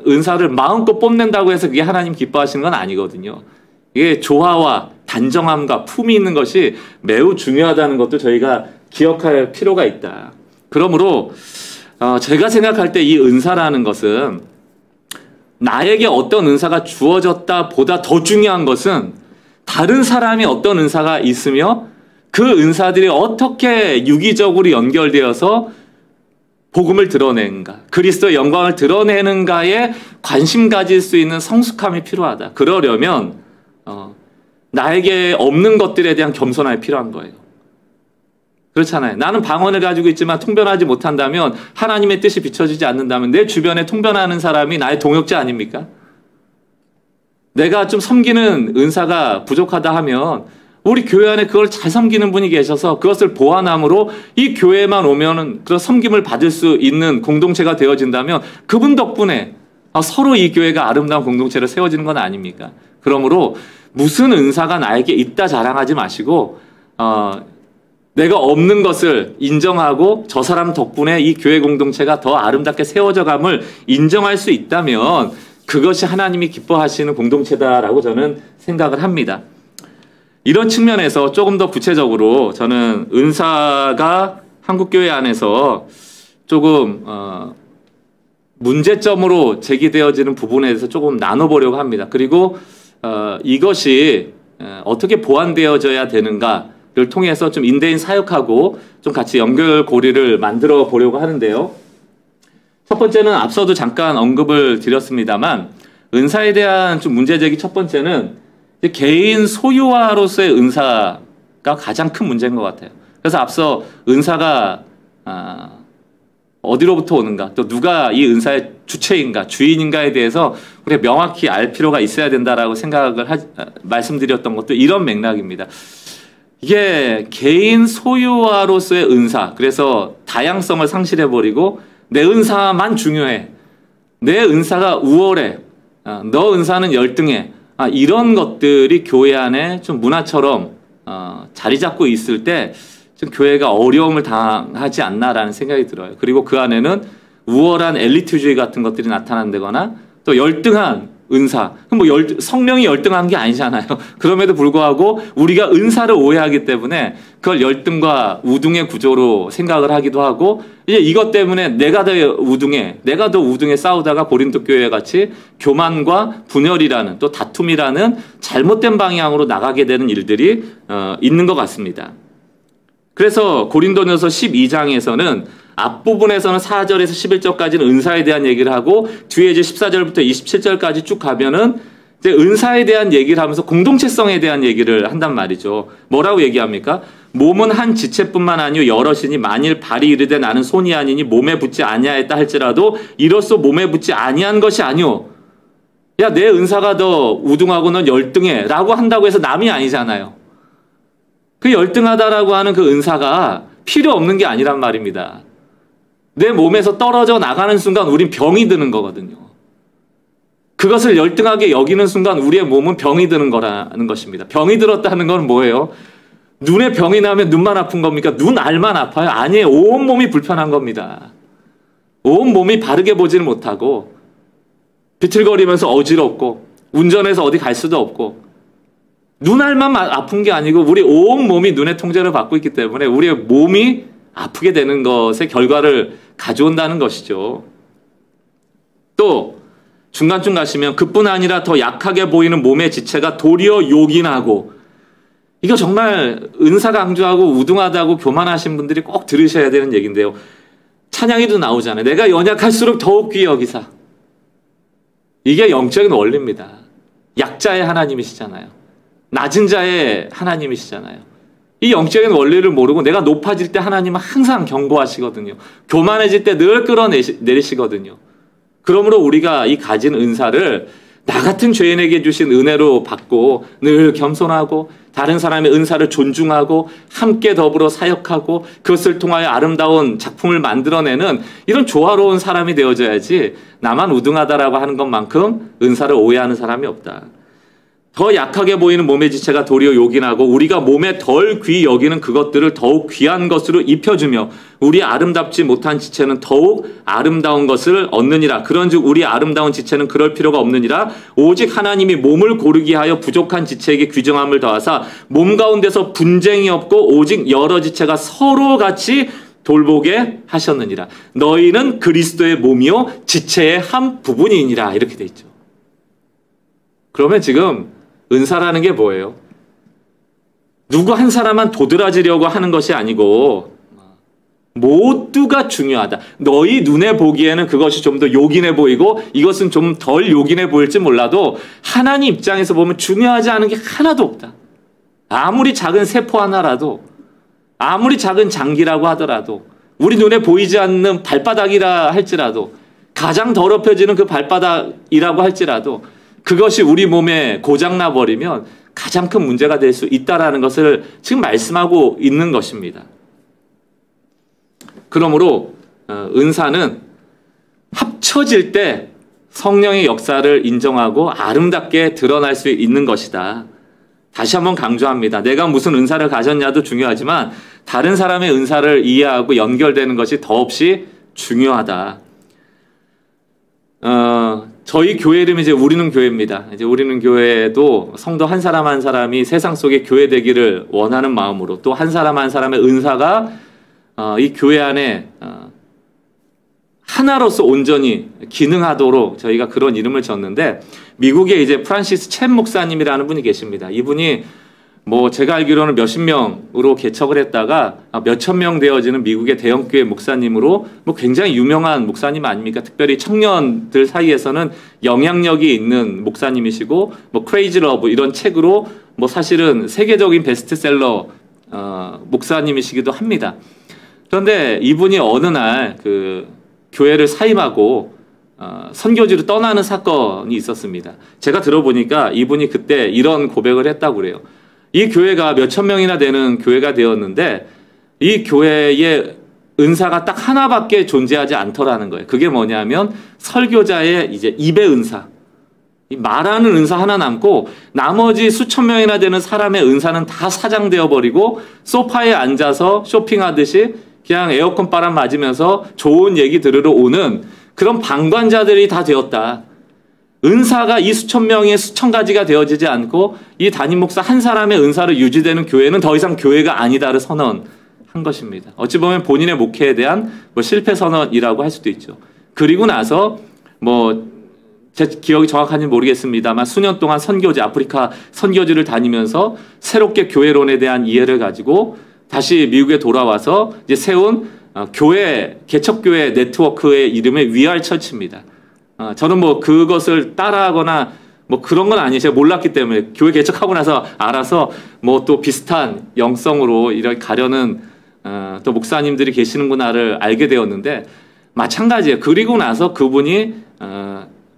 은사를 마음껏 뽐낸다고 해서 그게 하나님 기뻐하시는 건 아니거든요. 이게 조화와 단정함과 품위 있는 것이 매우 중요하다는 것도 저희가 기억할 필요가 있다. 그러므로 제가 생각할 때 이 은사라는 것은 나에게 어떤 은사가 주어졌다 보다 더 중요한 것은 다른 사람이 어떤 은사가 있으며 그 은사들이 어떻게 유기적으로 연결되어서 복음을 드러내는가, 그리스도의 영광을 드러내는가에 관심 가질 수 있는 성숙함이 필요하다. 그러려면 나에게 없는 것들에 대한 겸손함이 필요한 거예요. 그렇잖아요. 나는 방언을 가지고 있지만 통변하지 못한다면 하나님의 뜻이 비춰지지 않는다면 내 주변에 통변하는 사람이 나의 동역자 아닙니까? 내가 좀 섬기는 은사가 부족하다 하면 우리 교회 안에 그걸 잘 섬기는 분이 계셔서 그것을 보완함으로 이 교회만 오면은 그런 섬김을 받을 수 있는 공동체가 되어진다면 그분 덕분에 서로 이 교회가 아름다운 공동체로 세워지는 건 아닙니까? 그러므로 무슨 은사가 나에게 있다 자랑하지 마시고 내가 없는 것을 인정하고 저 사람 덕분에 이 교회 공동체가 더 아름답게 세워져감을 인정할 수 있다면 그것이 하나님이 기뻐하시는 공동체다라고 저는 생각을 합니다. 이런 측면에서 조금 더 구체적으로 저는 은사가 한국교회 안에서 조금 문제점으로 제기되어지는 부분에 대해서 조금 나눠보려고 합니다. 그리고 이것이 어떻게 보완되어져야 되는가를 통해서 좀 인대인 사역하고 좀 같이 연결고리를 만들어 보려고 하는데요. 첫 번째는 앞서도 잠깐 언급을 드렸습니다만 은사에 대한 좀 문제제기 첫 번째는 개인 소유화로서의 은사가 가장 큰 문제인 것 같아요. 그래서 앞서 은사가 어디로부터 오는가, 또 누가 이 은사의 주체인가, 주인인가에 대해서 우리가 명확히 알 필요가 있어야 된다라고 생각을 말씀드렸던 것도 이런 맥락입니다. 이게 개인 소유화로서의 은사, 그래서 다양성을 상실해버리고 내 은사만 중요해, 내 은사가 우월해, 너 은사는 열등해, 이런 것들이 교회 안에 좀 문화처럼 자리 잡고 있을 때 좀 교회가 어려움을 당하지 않나라는 생각이 들어요. 그리고 그 안에는 우월한 엘리트주의 같은 것들이 나타난다거나 또 열등한 은사, 성령이 열등한 게 아니잖아요. 그럼에도 불구하고 우리가 은사를 오해하기 때문에 그걸 열등과 우등의 구조로 생각을 하기도 하고 이제 이것 때문에 내가 더 우등에 싸우다가 고린도 교회 같이 교만과 분열이라는 또 다툼이라는 잘못된 방향으로 나가게 되는 일들이 있는 것 같습니다. 그래서 고린도전서 12장에서는 앞부분에서는 4절에서 11절까지는 은사에 대한 얘기를 하고 뒤에 이제 14절부터 27절까지 쭉 가면은 이제 은사에 대한 얘기를 하면서 공동체성에 대한 얘기를 한단 말이죠. 뭐라고 얘기합니까? 몸은 한 지체뿐만 아니요 여럿이니 만일 발이 이르되 나는 손이 아니니 몸에 붙지 아니하였다 할지라도 이로써 몸에 붙지 아니한 것이 아니오. 야, 내 은사가 더 우등하고 넌 열등해 라고 한다고 해서 남이 아니잖아요. 그 열등하다라고 하는 그 은사가 필요 없는 게 아니란 말입니다. 내 몸에서 떨어져 나가는 순간 우린 병이 드는 거거든요. 그것을 열등하게 여기는 순간 우리의 몸은 병이 드는 거라는 것입니다. 병이 들었다는 건 뭐예요? 눈에 병이 나면 눈만 아픈 겁니까? 눈 알만 아파요? 아니에요. 온 몸이 불편한 겁니다. 온 몸이 바르게 보지를 못하고 비틀거리면서 어지럽고 운전해서 어디 갈 수도 없고 눈알만 아픈 게 아니고 우리 온 몸이 눈의 통제를 받고 있기 때문에 우리의 몸이 아프게 되는 것의 결과를 가져온다는 것이죠. 또 중간쯤 가시면 그뿐 아니라 더 약하게 보이는 몸의 지체가 도리어 요긴하고 이거 정말 은사 강조하고 우등하다고 교만하신 분들이 꼭 들으셔야 되는 얘기인데요. 찬양에도 나오잖아요. 내가 연약할수록 더욱 귀히 여기사. 이게 영적인 원리입니다. 약자의 하나님이시잖아요. 낮은 자의 하나님이시잖아요. 이 영적인 원리를 모르고 내가 높아질 때 하나님은 항상 경고하시거든요. 교만해질 때 늘 끌어내리시거든요. 그러므로 우리가 이 가진 은사를 나 같은 죄인에게 주신 은혜로 받고 늘 겸손하고 다른 사람의 은사를 존중하고 함께 더불어 사역하고 그것을 통하여 아름다운 작품을 만들어내는 이런 조화로운 사람이 되어져야지 나만 우등하다라고 하는 것만큼 은사를 오해하는 사람이 없다. 더 약하게 보이는 몸의 지체가 도리어 요긴하고 우리가 몸에 덜 귀히 여기는 그것들을 더욱 귀한 것으로 입혀주며 우리 아름답지 못한 지체는 더욱 아름다운 것을 얻느니라. 그런즉 우리 아름다운 지체는 그럴 필요가 없느니라. 오직 하나님이 몸을 고르게 하여 부족한 지체에게 규정함을 더하사 몸 가운데서 분쟁이 없고 오직 여러 지체가 서로 같이 돌보게 하셨느니라. 너희는 그리스도의 몸이요 지체의 한 부분이니라. 이렇게 돼 있죠. 그러면 지금 은사라는 게 뭐예요? 누구 한 사람만 도드라지려고 하는 것이 아니고 모두가 중요하다. 너희 눈에 보기에는 그것이 좀 더 요긴해 보이고 이것은 좀 덜 요긴해 보일지 몰라도 하나님 입장에서 보면 중요하지 않은 게 하나도 없다. 아무리 작은 세포 하나라도 아무리 작은 장기라고 하더라도 우리 눈에 보이지 않는 발바닥이라 할지라도 가장 더럽혀지는 그 발바닥이라고 할지라도 그것이 우리 몸에 고장나 버리면 가장 큰 문제가 될 수 있다는 것을 지금 말씀하고 있는 것입니다. 그러므로 은사는 합쳐질 때 성령의 역사를 인정하고 아름답게 드러날 수 있는 것이다. 다시 한번 강조합니다. 내가 무슨 은사를 가졌냐도 중요하지만 다른 사람의 은사를 이해하고 연결되는 것이 더없이 중요하다. 저희 교회 이름이 이제 우리는 교회입니다. 이제 우리는 교회도 성도 한 사람 한 사람이 세상 속에 교회 되기를 원하는 마음으로 또 한 사람 한 사람의 은사가 이 교회 안에 하나로서 온전히 기능하도록 저희가 그런 이름을 졌는데 미국에 이제 프란시스 챗 목사님이라는 분이 계십니다. 이분이 뭐 제가 알기로는 몇십 명으로 개척을 했다가 몇천 명 되어지는 미국의 대형교회 목사님으로 뭐 굉장히 유명한 목사님 아닙니까? 특별히 청년들 사이에서는 영향력이 있는 목사님이시고 뭐 크레이지 러브 이런 책으로 뭐 사실은 세계적인 베스트셀러 목사님이시기도 합니다. 그런데 이분이 어느 날 그 교회를 사임하고 선교지로 떠나는 사건이 있었습니다. 제가 들어보니까 이분이 그때 이런 고백을 했다고 그래요. 이 교회가 몇천 명이나 되는 교회가 되었는데 이 교회의 은사가 딱 하나밖에 존재하지 않더라는 거예요. 그게 뭐냐면 설교자의 이제 입의 은사. 말하는 은사 하나 남고 나머지 수천 명이나 되는 사람의 은사는 다 사장되어 버리고 소파에 앉아서 쇼핑하듯이 그냥 에어컨 바람 맞으면서 좋은 얘기 들으러 오는 그런 방관자들이 다 되었다. 은사가 이 수천 명의 수천 가지가 되어지지 않고 이 담임 목사 한 사람의 은사로 유지되는 교회는 더 이상 교회가 아니다를 선언한 것입니다. 어찌 보면 본인의 목회에 대한 뭐 실패 선언이라고 할 수도 있죠. 그리고 나서 뭐 제 기억이 정확한지 모르겠습니다만 수년 동안 선교지 아프리카 선교지를 다니면서 새롭게 교회론에 대한 이해를 가지고 다시 미국에 돌아와서 이제 세운 교회, 개척교회 네트워크의 이름이 We Are Church입니다. 저는 뭐 그것을 따라하거나 뭐 그런 건 아니에요. 제가 몰랐기 때문에 교회 개척하고 나서 알아서 뭐 또 비슷한 영성으로 이렇게 가려는 또 목사님들이 계시는구나를 알게 되었는데 마찬가지예요. 그리고 나서 그분이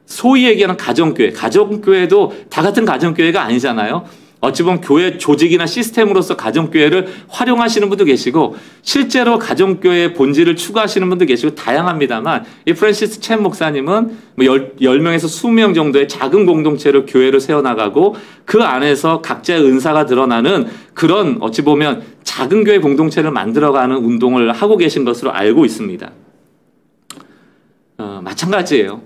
소위 얘기하는 가정교회, 가정교회도 다 같은 가정교회가 아니잖아요. 어찌 보면 교회 조직이나 시스템으로서 가정교회를 활용하시는 분도 계시고 실제로 가정교회의 본질을 추구하시는 분도 계시고 다양합니다만 이 프랜시스 chen 목사님은 뭐 10명에서 20명 정도의 작은 공동체로 교회를 세워나가고 그 안에서 각자의 은사가 드러나는 그런 어찌 보면 작은 교회 공동체를 만들어가는 운동을 하고 계신 것으로 알고 있습니다. 마찬가지예요.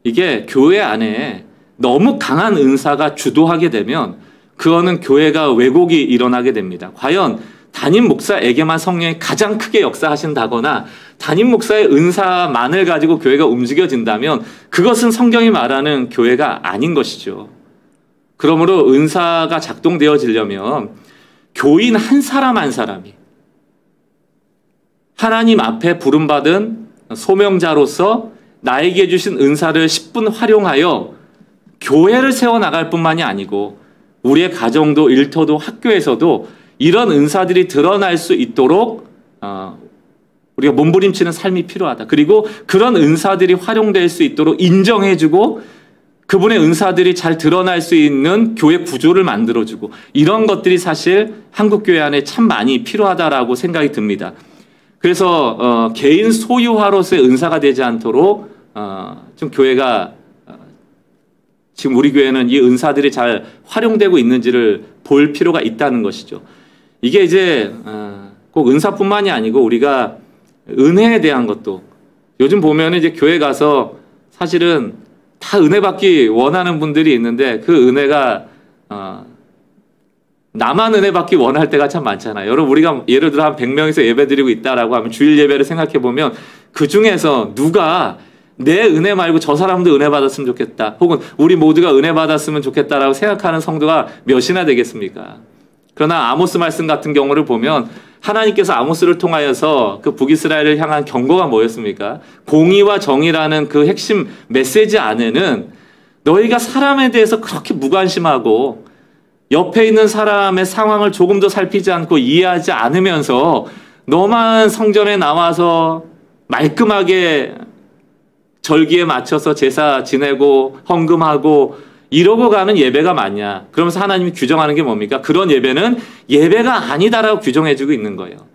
이게 교회 안에 너무 강한 은사가 주도하게 되면 그거는 교회가 왜곡이 일어나게 됩니다. 과연 담임 목사에게만 성령이 가장 크게 역사하신다거나 담임 목사의 은사만을 가지고 교회가 움직여진다면 그것은 성경이 말하는 교회가 아닌 것이죠. 그러므로 은사가 작동되어지려면 교인 한 사람 한 사람이 하나님 앞에 부름받은 소명자로서 나에게 주신 은사를 10분 활용하여 교회를 세워나갈 뿐만이 아니고 우리의 가정도 일터도 학교에서도 이런 은사들이 드러날 수 있도록 우리가 몸부림치는 삶이 필요하다. 그리고 그런 은사들이 활용될 수 있도록 인정해주고 그분의 은사들이 잘 드러날 수 있는 교회 구조를 만들어주고 이런 것들이 사실 한국교회 안에 참 많이 필요하다라고 생각이 듭니다. 그래서 개인 소유화로서의 은사가 되지 않도록 좀 교회가 지금 우리 교회는 이 은사들이 잘 활용되고 있는지를 볼 필요가 있다는 것이죠. 이게 이제 꼭 은사뿐만이 아니고 우리가 은혜에 대한 것도 요즘 보면 이제 교회 가서 사실은 다 은혜 받기 원하는 분들이 있는데 그 은혜가 나만 은혜 받기 원할 때가 참 많잖아요. 여러분 우리가 예를 들어 한 100명에서 예배드리고 있다라고 하면 주일 예배를 생각해 보면 그 중에서 누가 내 은혜 말고 저 사람도 은혜 받았으면 좋겠다. 혹은 우리 모두가 은혜 받았으면 좋겠다라고 생각하는 성도가 몇이나 되겠습니까? 그러나 아모스 말씀 같은 경우를 보면 하나님께서 아모스를 통하여서 그 북이스라엘을 향한 경고가 뭐였습니까? 공의와 정의라는 그 핵심 메시지 안에는 너희가 사람에 대해서 그렇게 무관심하고 옆에 있는 사람의 상황을 조금 더 살피지 않고 이해하지 않으면서 너만 성전에 나와서 말끔하게 절기에 맞춰서 제사 지내고 헌금하고 이러고 가는 예배가 맞냐? 그러면서 하나님이 규정하는 게 뭡니까? 그런 예배는 예배가 아니다라고 규정해주고 있는 거예요.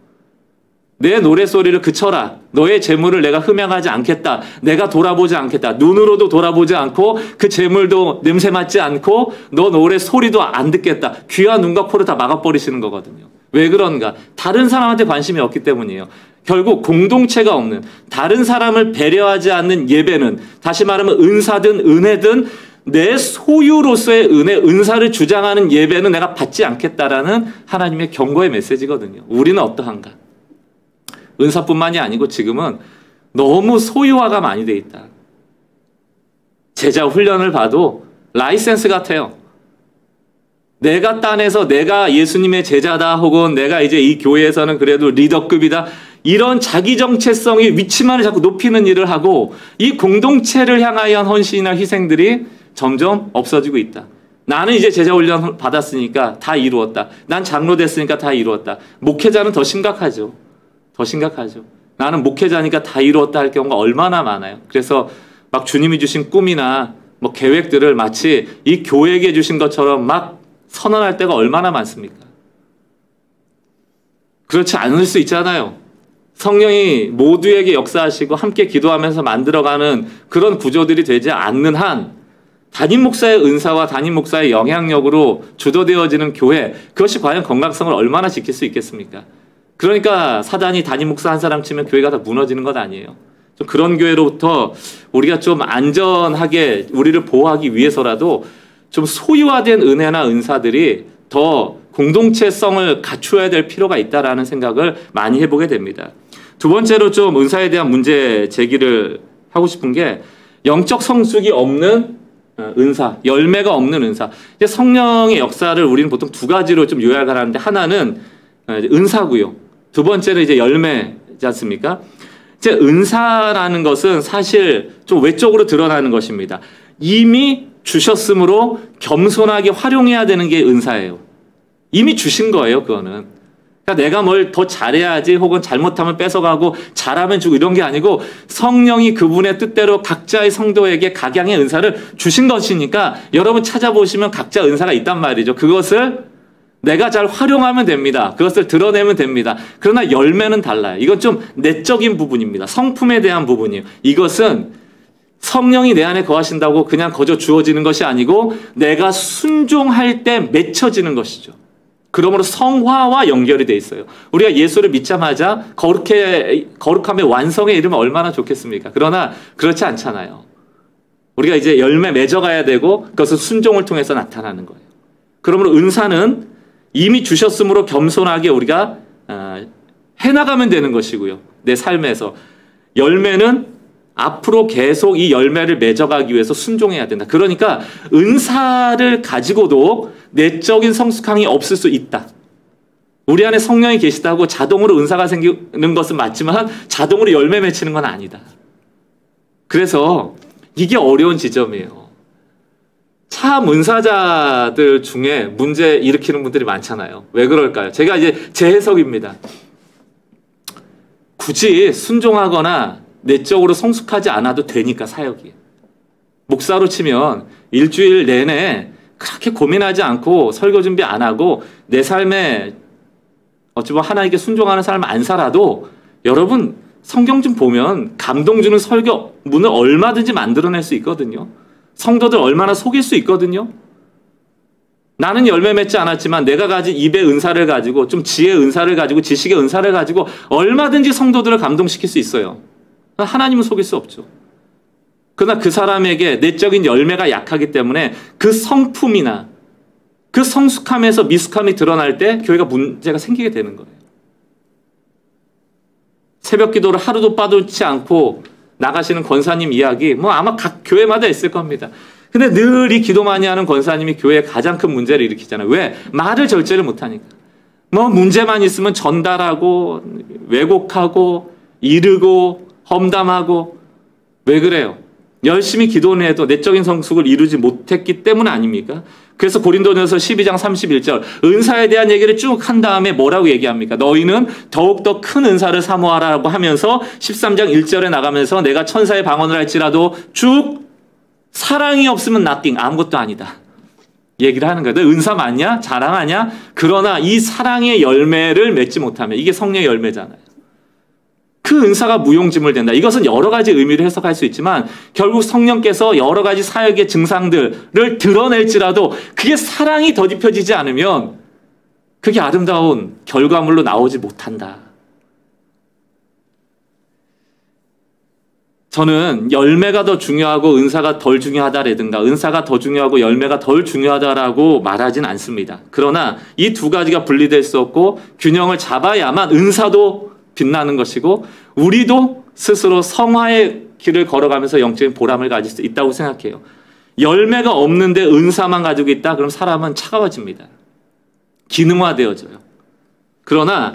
내 노래소리를 그쳐라. 너의 재물을 내가 흠양하지 않겠다. 내가 돌아보지 않겠다. 눈으로도 돌아보지 않고 그 재물도 냄새 맡지 않고 너 노래 소리도 안 듣겠다. 귀와 눈과 코를 다 막아버리시는 거거든요. 왜 그런가? 다른 사람한테 관심이 없기 때문이에요. 결국 공동체가 없는 다른 사람을 배려하지 않는 예배는 다시 말하면 은사든 은혜든 내 소유로서의 은혜, 은사를 주장하는 예배는 내가 받지 않겠다라는 하나님의 경고의 메시지거든요. 우리는 어떠한가? 은사뿐만이 아니고 지금은 너무 소유화가 많이 돼 있다. 제자 훈련을 봐도 라이센스 같아요. 내가 딴에서 내가 예수님의 제자다 혹은 내가 이제 이 교회에서는 그래도 리더급이다. 이런 자기 정체성의 위치만을 자꾸 높이는 일을 하고 이 공동체를 향하여 헌신이나 희생들이 점점 없어지고 있다. 나는 이제 제자 훈련 받았으니까 다 이루었다. 난 장로 됐으니까 다 이루었다. 목회자는 더 심각하죠. 더 심각하죠. 나는 목회자니까 다 이루었다 할 경우가 얼마나 많아요. 그래서 막 주님이 주신 꿈이나 뭐 계획들을 마치 이 교회에게 주신 것처럼 막 선언할 때가 얼마나 많습니까? 그렇지 않을 수 있잖아요. 성령이 모두에게 역사하시고 함께 기도하면서 만들어가는 그런 구조들이 되지 않는 한 담임 목사의 은사와 담임 목사의 영향력으로 주도되어지는 교회, 그것이 과연 건강성을 얼마나 지킬 수 있겠습니까? 그러니까 사단이 담임 목사 한 사람 치면 교회가 다 무너지는 것 아니에요. 좀 그런 교회로부터 우리가 좀 안전하게 우리를 보호하기 위해서라도 좀 소유화된 은혜나 은사들이 더 공동체성을 갖추어야 될 필요가 있다라는 생각을 많이 해보게 됩니다. 두 번째로 좀 은사에 대한 문제 제기를 하고 싶은 게 영적 성숙이 없는 은사, 열매가 없는 은사. 성령의 역사를 우리는 보통 두 가지로 좀 요약을 하는데 하나는 은사고요. 두 번째는 이제 열매지 않습니까? 이제 은사라는 것은 사실 좀 외적으로 드러나는 것입니다. 이미 주셨으므로 겸손하게 활용해야 되는 게 은사예요. 이미 주신 거예요, 그거는. 그러니까 내가 뭘 더 잘해야지 혹은 잘못하면 뺏어가고 잘하면 주고 이런 게 아니고 성령이 그분의 뜻대로 각자의 성도에게 각양의 은사를 주신 것이니까 여러분 찾아보시면 각자 은사가 있단 말이죠. 그것을 내가 잘 활용하면 됩니다. 그것을 드러내면 됩니다. 그러나 열매는 달라요. 이건 좀 내적인 부분입니다. 성품에 대한 부분이에요. 이것은 성령이 내 안에 거하신다고 그냥 거저 주어지는 것이 아니고 내가 순종할 때 맺혀지는 것이죠. 그러므로 성화와 연결이 돼 있어요. 우리가 예수를 믿자마자 거룩함의 완성에 이르면 얼마나 좋겠습니까? 그러나 그렇지 않잖아요. 우리가 이제 열매 맺어가야 되고 그것은 순종을 통해서 나타나는 거예요. 그러므로 은사는 이미 주셨으므로 겸손하게 우리가 해나가면 되는 것이고요. 내 삶에서. 열매는 앞으로 계속 이 열매를 맺어가기 위해서 순종해야 된다. 그러니까 은사를 가지고도 내적인 성숙함이 없을 수 있다. 우리 안에 성령이 계시다고 자동으로 은사가 생기는 것은 맞지만 자동으로 열매 맺히는 건 아니다. 그래서 이게 어려운 지점이에요. 참 은사자들 중에 문제 일으키는 분들이 많잖아요. 왜 그럴까요? 제가 이제 제 해석입니다. 굳이 순종하거나 내적으로 성숙하지 않아도 되니까 사역이. 목사로 치면 일주일 내내 그렇게 고민하지 않고 설교 준비 안 하고 내 삶에 어찌 보면 하나님께 순종하는 삶 안 살아도 여러분 성경 좀 보면 감동 주는 설교문을 얼마든지 만들어낼 수 있거든요. 성도들 얼마나 속일 수 있거든요. 나는 열매 맺지 않았지만 내가 가진 입의 은사를 가지고 좀 지혜의 은사를 가지고 지식의 은사를 가지고 얼마든지 성도들을 감동시킬 수 있어요. 하나님은 속일 수 없죠. 그러나 그 사람에게 내적인 열매가 약하기 때문에 그 성품이나 그 성숙함에서 미숙함이 드러날 때 교회가 문제가 생기게 되는 거예요. 새벽 기도를 하루도 빠놓지 않고 나가시는 권사님 이야기 뭐 아마 각 교회마다 있을 겁니다. 근데 늘 이 기도 많이 하는 권사님이 교회에 가장 큰 문제를 일으키잖아요. 왜? 말을 절제를 못하니까. 뭐 문제만 있으면 전달하고 왜곡하고 이르고 험담하고. 왜 그래요? 열심히 기도는 해도 내적인 성숙을 이루지 못했기 때문 아닙니까? 그래서 고린도전서 12장 31절 은사에 대한 얘기를 쭉 한 다음에 뭐라고 얘기합니까? 너희는 더욱더 큰 은사를 사모하라고 하면서 13장 1절에 나가면서 내가 천사의 방언을 할지라도 쭉 사랑이 없으면 nothing, 아무것도 아니다. 얘기를 하는 거예요. 너 은사 많냐? 자랑하냐? 그러나 이 사랑의 열매를 맺지 못하면 이게 성령의 열매잖아요. 그 은사가 무용지물 된다. 이것은 여러 가지 의미로 해석할 수 있지만 결국 성령께서 여러 가지 사역의 증상들을 드러낼지라도 그게 사랑이 덧입혀지지 않으면 그게 아름다운 결과물로 나오지 못한다. 저는 열매가 더 중요하고 은사가 덜 중요하다라든가 은사가 더 중요하고 열매가 덜 중요하다라고 말하진 않습니다. 그러나 이 두 가지가 분리될 수 없고 균형을 잡아야만 은사도 빛나는 것이고 우리도 스스로 성화의 길을 걸어가면서 영적인 보람을 가질 수 있다고 생각해요. 열매가 없는데 은사만 가지고 있다? 그럼 사람은 차가워집니다. 기능화되어져요. 그러나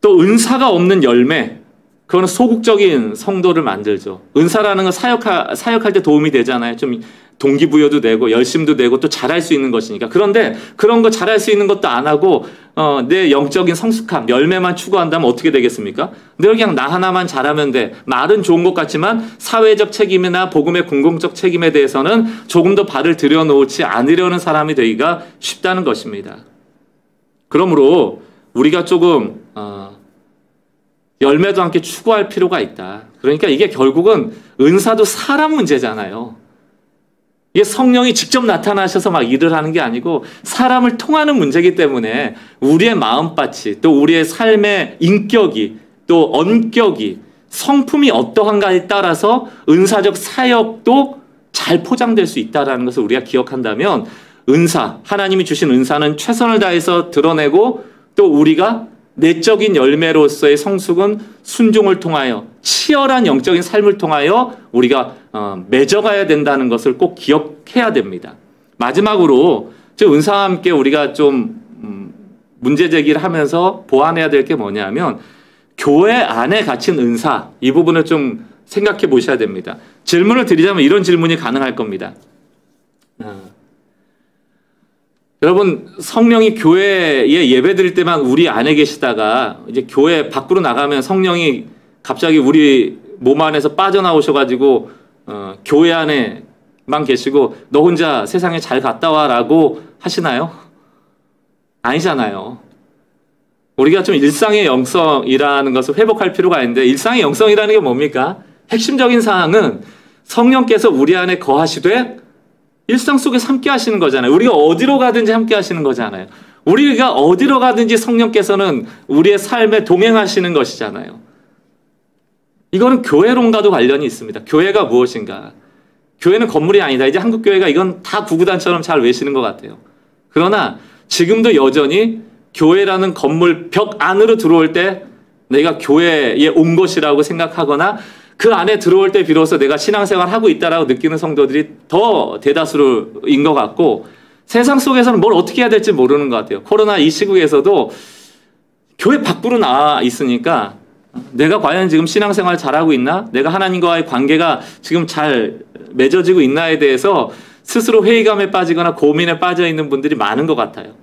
또 은사가 없는 열매, 그거는 소극적인 성도를 만들죠. 은사라는 건 사역할 때 도움이 되잖아요. 좀 동기부여도 되고 열심도 되고 또 잘할 수 있는 것이니까. 그런데 그런 거 잘할 수 있는 것도 안 하고 내 영적인 성숙함, 열매만 추구한다면 어떻게 되겠습니까? 늘 그냥 나 하나만 잘하면 돼. 말은 좋은 것 같지만 사회적 책임이나 복음의 공공적 책임에 대해서는 조금 더 발을 들여놓지 않으려는 사람이 되기가 쉽다는 것입니다. 그러므로 우리가 조금 열매도 함께 추구할 필요가 있다. 그러니까 이게 결국은 은사도 사람 문제잖아요. 이게 성령이 직접 나타나셔서 막 일을 하는 게 아니고 사람을 통하는 문제이기 때문에 우리의 마음밭이 또 우리의 삶의 인격이 또 언격이 성품이 어떠한가에 따라서 은사적 사역도 잘 포장될 수 있다는 것을 우리가 기억한다면 은사, 하나님이 주신 은사는 최선을 다해서 드러내고 또 우리가 내적인 열매로서의 성숙은 순종을 통하여 치열한 영적인 삶을 통하여 우리가 맺어가야 된다는 것을 꼭 기억해야 됩니다. 마지막으로 은사와 함께 우리가 좀 문제 제기를 하면서 보완해야 될 게 뭐냐면 교회 안에 갇힌 은사, 이 부분을 좀 생각해 보셔야 됩니다. 질문을 드리자면 이런 질문이 가능할 겁니다. 여러분, 성령이 교회에 예배 드릴 때만 우리 안에 계시다가 이제 교회 밖으로 나가면 성령이 갑자기 우리 몸 안에서 빠져나오셔가지고 교회 안에만 계시고 너 혼자 세상에 잘 갔다 와라고 하시나요? 아니잖아요. 우리가 좀 일상의 영성이라는 것을 회복할 필요가 있는데, 일상의 영성이라는 게 뭡니까? 핵심적인 사항은 성령께서 우리 안에 거하시되 일상 속에서 함께 하시는 거잖아요. 우리가 어디로 가든지 함께 하시는 거잖아요. 우리가 어디로 가든지 성령께서는 우리의 삶에 동행하시는 것이잖아요. 이거는 교회론과도 관련이 있습니다. 교회가 무엇인가? 교회는 건물이 아니다. 이제 한국교회가 이건 다 구구단처럼 잘 외시는 것 같아요. 그러나 지금도 여전히 교회라는 건물 벽 안으로 들어올 때 내가 교회에 온 것이라고 생각하거나 그 안에 들어올 때 비로소 내가 신앙생활을 하고 있다라고 느끼는 성도들이 더 대다수인 것 같고, 세상 속에서는 뭘 어떻게 해야 될지 모르는 것 같아요. 코로나 이 시국에서도 교회 밖으로 나와 있으니까 내가 과연 지금 신앙생활 잘하고 있나? 내가 하나님과의 관계가 지금 잘 맺어지고 있나에 대해서 스스로 회의감에 빠지거나 고민에 빠져 있는 분들이 많은 것 같아요.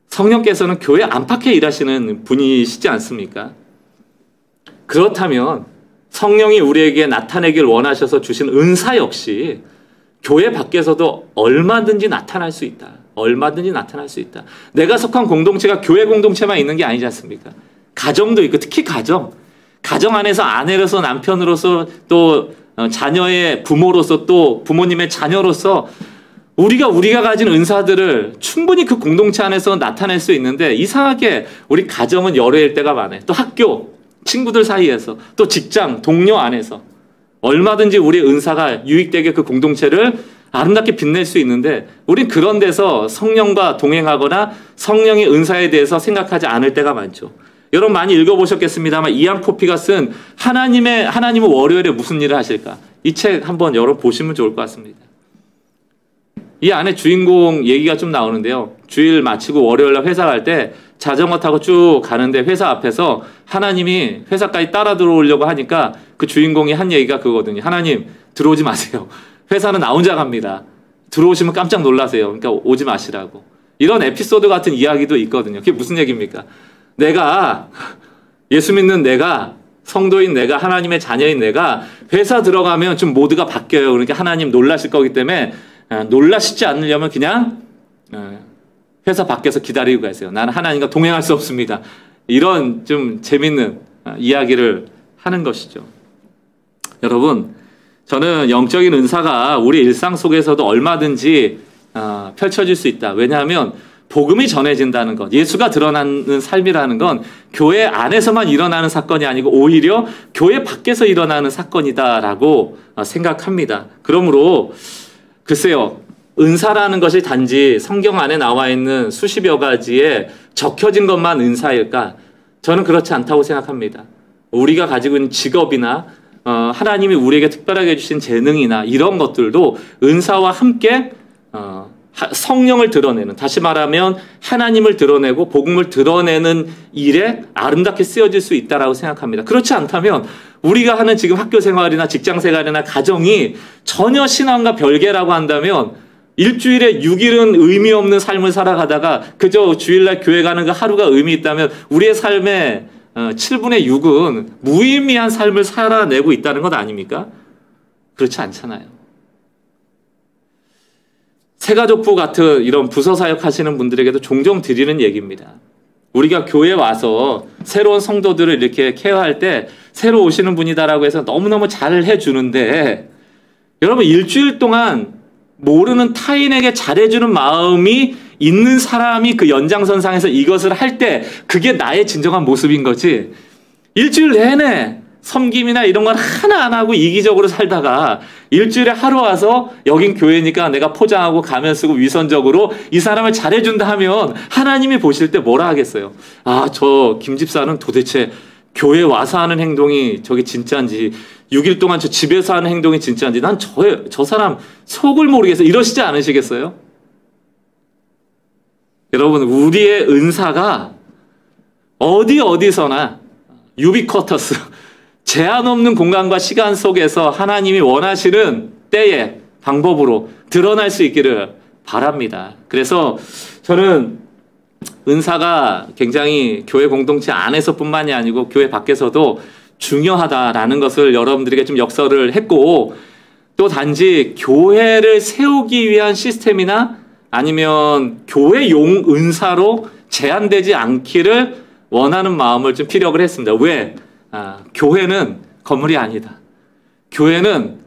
성령께서는 교회 안팎에 일하시는 분이시지 않습니까? 그렇다면 성령이 우리에게 나타내길 원하셔서 주신 은사 역시 교회 밖에서도 얼마든지 나타날 수 있다. 얼마든지 나타날 수 있다. 내가 속한 공동체가 교회 공동체만 있는 게 아니지 않습니까? 가정도 있고, 특히 가정 안에서 아내로서, 남편으로서, 또 자녀의 부모로서, 또 부모님의 자녀로서 우리가 가진 은사들을 충분히 그 공동체 안에서 나타낼 수 있는데, 이상하게 우리 가정은 열애일 때가 많아요. 또 학교, 친구들 사이에서, 또 직장, 동료 안에서 얼마든지 우리의 은사가 유익되게 그 공동체를 아름답게 빛낼 수 있는데, 우린 그런 데서 성령과 동행하거나 성령의 은사에 대해서 생각하지 않을 때가 많죠. 여러분 많이 읽어보셨겠습니다만 이안 코피가 쓴 하나님은 월요일에 무슨 일을 하실까? 이 책 한번 열어보시면 좋을 것 같습니다. 이 안에 주인공 얘기가 좀 나오는데요. 주일 마치고 월요일날 회사 갈 때 자전거 타고 쭉 가는데 회사 앞에서 하나님이 회사까지 따라 들어오려고 하니까 그 주인공이 한 얘기가 그거거든요. 하나님, 들어오지 마세요. 회사는 나 혼자 갑니다. 들어오시면 깜짝 놀라세요. 그러니까 오지 마시라고. 이런 에피소드 같은 이야기도 있거든요. 그게 무슨 얘기입니까? 예수 믿는 내가, 성도인 내가, 하나님의 자녀인 내가 회사 들어가면 좀 모두가 바뀌어요. 그러니까 하나님 놀라실 거기 때문에 놀라시지 않으려면 그냥 회사 밖에서 기다리고 가세요. 나는 하나님과 동행할 수 없습니다. 이런 좀 재밌는 이야기를 하는 것이죠. 여러분, 저는 영적인 은사가 우리 일상 속에서도 얼마든지 펼쳐질 수 있다. 왜냐하면 복음이 전해진다는 것, 예수가 드러나는 삶이라는 건 교회 안에서만 일어나는 사건이 아니고 오히려 교회 밖에서 일어나는 사건이다라고 생각합니다. 그러므로 글쎄요, 은사라는 것이 단지 성경 안에 나와 있는 수십여 가지에 적혀진 것만 은사일까? 저는 그렇지 않다고 생각합니다. 우리가 가지고 있는 직업이나 하나님이 우리에게 특별하게 주신 재능이나 이런 것들도 은사와 함께 성령을 드러내는, 다시 말하면 하나님을 드러내고 복음을 드러내는 일에 아름답게 쓰여질 수 있다고 생각합니다. 그렇지 않다면 우리가 하는 지금 학교 생활이나 직장 생활이나 가정이 전혀 신앙과 별개라고 한다면 일주일에 6일은 의미 없는 삶을 살아가다가 그저 주일날 교회 가는 그 하루가 의미 있다면 우리의 삶의 7분의 6은 무의미한 삶을 살아내고 있다는 것 아닙니까? 그렇지 않잖아요. 새가족부 같은 이런 부서 사역 하시는 분들에게도 종종 드리는 얘기입니다. 우리가 교회에 와서 새로운 성도들을 이렇게 케어할 때 새로 오시는 분이다라고 해서 너무너무 잘 해주는데, 여러분 일주일 동안 모르는 타인에게 잘해주는 마음이 있는 사람이 그 연장선상에서 이것을 할 때 그게 나의 진정한 모습인 거지, 일주일 내내 섬김이나 이런 건 하나 안 하고 이기적으로 살다가 일주일에 하루 와서 여긴 교회니까 내가 포장하고 가면 쓰고 위선적으로 이 사람을 잘해준다 하면 하나님이 보실 때 뭐라 하겠어요? 저 김 집사는 도대체 교회 와서 하는 행동이 저게 진짜인지, 6일 동안 저 집에서 하는 행동이 진짜인지, 난 저 사람 속을 모르겠어, 이러시지 않으시겠어요? 여러분, 우리의 은사가 어디서나 유비쿼터스, 제한 없는 공간과 시간 속에서 하나님이 원하시는 때에 방법으로 드러날 수 있기를 바랍니다. 그래서 저는 은사가 굉장히 교회 공동체 안에서뿐만이 아니고 교회 밖에서도 중요하다라는 것을 여러분들에게 좀 역설을 했고, 또 단지 교회를 세우기 위한 시스템이나 아니면 교회용 은사로 제한되지 않기를 원하는 마음을 좀 피력을 했습니다. 왜? 교회는 건물이 아니다. 교회는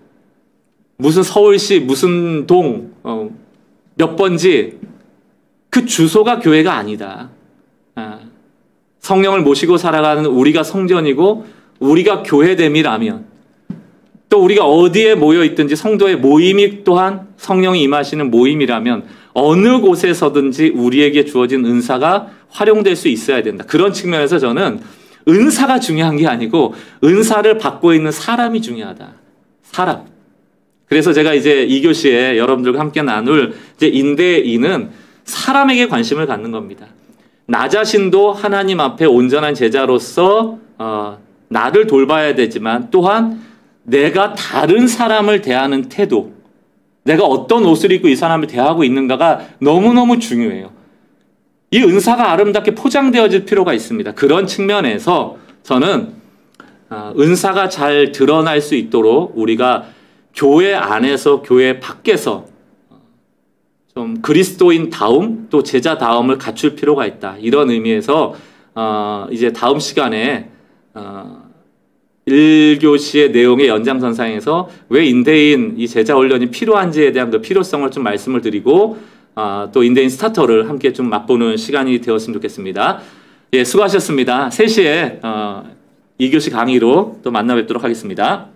무슨 서울시 무슨 동 몇 번지 그 주소가 교회가 아니다. 성령을 모시고 살아가는 우리가 성전이고 우리가 교회됨이라면, 또 우리가 어디에 모여 있든지 성도의 모임이 또한 성령이 임하시는 모임이라면 어느 곳에서든지 우리에게 주어진 은사가 활용될 수 있어야 된다. 그런 측면에서 저는 은사가 중요한 게 아니고 은사를 받고 있는 사람이 중요하다. 사람. 그래서 제가 이제 2교시에 여러분들과 함께 나눌 이제 인대인은 사람에게 관심을 갖는 겁니다. 나 자신도 하나님 앞에 온전한 제자로서 나를 돌봐야 되지만, 또한 내가 다른 사람을 대하는 태도, 내가 어떤 옷을 입고 이 사람을 대하고 있는가가 너무너무 중요해요. 이 은사가 아름답게 포장되어질 필요가 있습니다. 그런 측면에서 저는 은사가 잘 드러날 수 있도록 우리가 교회 안에서 교회 밖에서 좀 그리스도인 다움, 또 제자 다움을 갖출 필요가 있다. 이런 의미에서 이제 다음 시간에 1교시의 내용의 연장선상에서 왜 인대인 이 제자 훈련이 필요한지에 대한 그 필요성을 좀 말씀을 드리고, 또 인대인 스타터를 함께 좀 맛보는 시간이 되었으면 좋겠습니다. 예, 수고하셨습니다. 3시에 2교시 강의로 또 만나 뵙도록 하겠습니다.